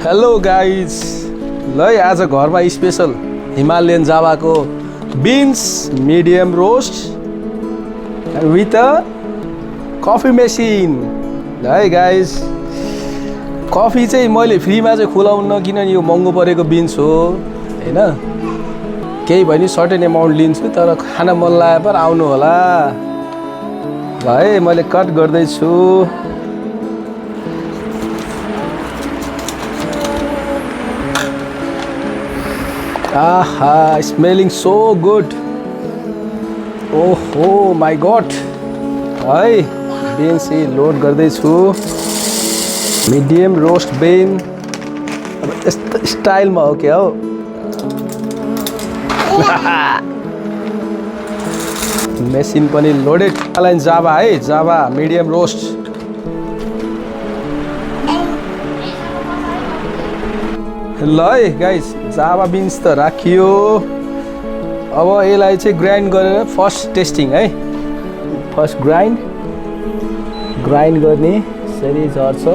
Hello guys ल आज घरमा स्पेशल हिमालयन जावाको beans medium roast with a coffee machine ल है गाइज कफी चाहिँ मैले फ्रीमा चाहिँ खुलाउन किनभने यो महँगो परेको बिन्स हो हैन केही भने सर्टेन एमाउन्ट लिन्छु तर खान मन लागे पर आउनु होला ल है मैले कट गर्दैछु आहा स्मेलिङ सो गुड ओहो माई गॉड है बिन्स लोड गर्दैछु मिडियम रोस्ट बिन अब यस्तो स्टाइलमा हो क्या हो मेसिन पनि लोडेड लाइन जावा है जावा मिडियम रोस्ट ल है गाइस जावा बिन्स त राखियो अब यसलाई चाहिँ ग्राइन्ड गरेर फर्स्ट टेस्टिङ है फर्स्ट ग्राइन्ड गर्ने यसरी झर्छ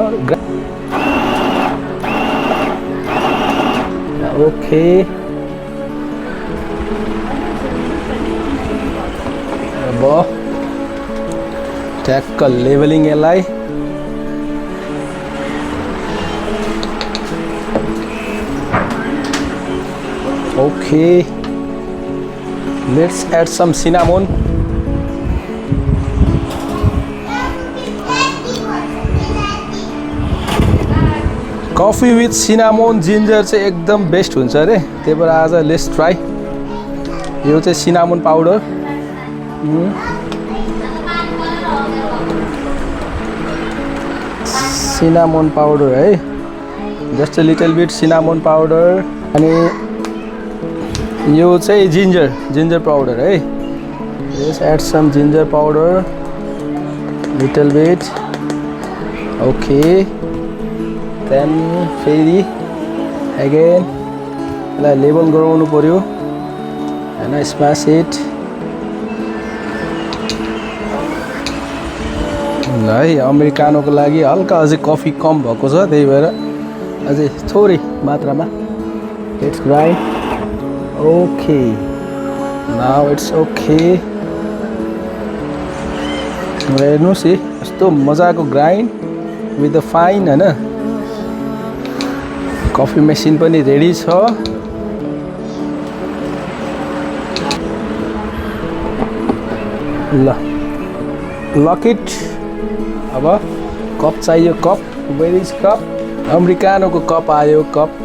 ओके अब ट्याक्क लेभलिङ यसलाई Okay, let's add some cinnamon. Coffee with cinnamon ginger चाहिँ एकदम बेस्ट हुन्छ अरे त्यही भएर आज लेट्स ट्राई यो चाहिँ cinnamon powder cinnamon powder है just a little bit cinnamon powder अनि यो चाहिँ ginger powder है let's add some ginger powder little bit okay then फेरि again यसलाई लेबल गराउनु पर्यो हैन स्माश इट ल है अमेरिकानोको लागि हल्का अझै कफी कम भएको छ त्यही भएर अझै थोरै मात्रामा let's grind Okay, now it's okay. हेर्नुस् है यस्तो मजाको ग्राइन्ड विथ द फाइन हैन कफी मेसिन पनि रेडी छ ल लक इट अब कप चाहियो कप वेयर इज कप अमेरिकानोको कप आयो cup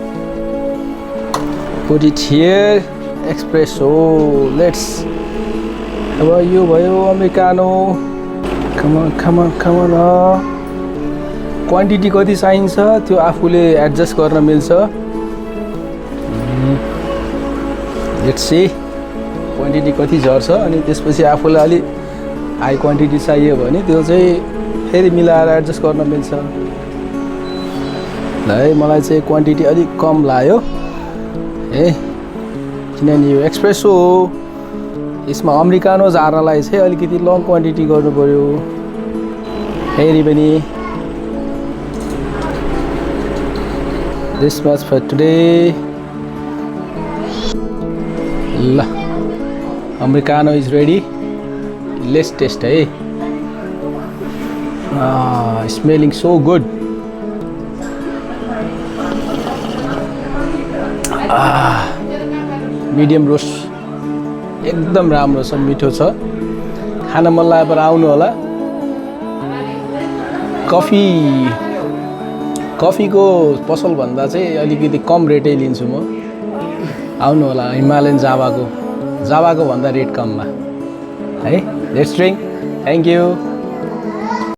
put it here espresso let's अब यो भयो अमेरिकानो come on क्वान्टिटी कति चाहिन्छ त्यो आफूले एडजस्ट गर्न मिल्छ लेट्स सी क्वान्टिटी कति झर्छ अनि त्यसपछि आफूलाई अलि हाई क्वान्टिटी चाहियो भने त्यो चाहिँ फेरि मिलाएर एडजस्ट गर्न मिल्छ ल है मलाई चाहिँ क्वान्टिटी अलिक कम लाग्यो ए किनभने यो एक्सप्रेसो हो यसमा अमेरिकानो झार्नलाई चाहिँ अलिकति लङ क्वान्टिटी गर्नु पर्यो फेरि पनि दिस मच फर टुडे ल Americano is ready let's taste है smelling so good medium roast एकदम राम्रो छ मिठो छ खान मन लागेर आउनु होला कफीको पसल भन्दा चाहिँ अलिकति कम रेटै लिन्छु म आउनु होला हिमालयन जावाको भन्दा रेट कममा है लेट्स ड्रिङ्क थ्याङ्क यू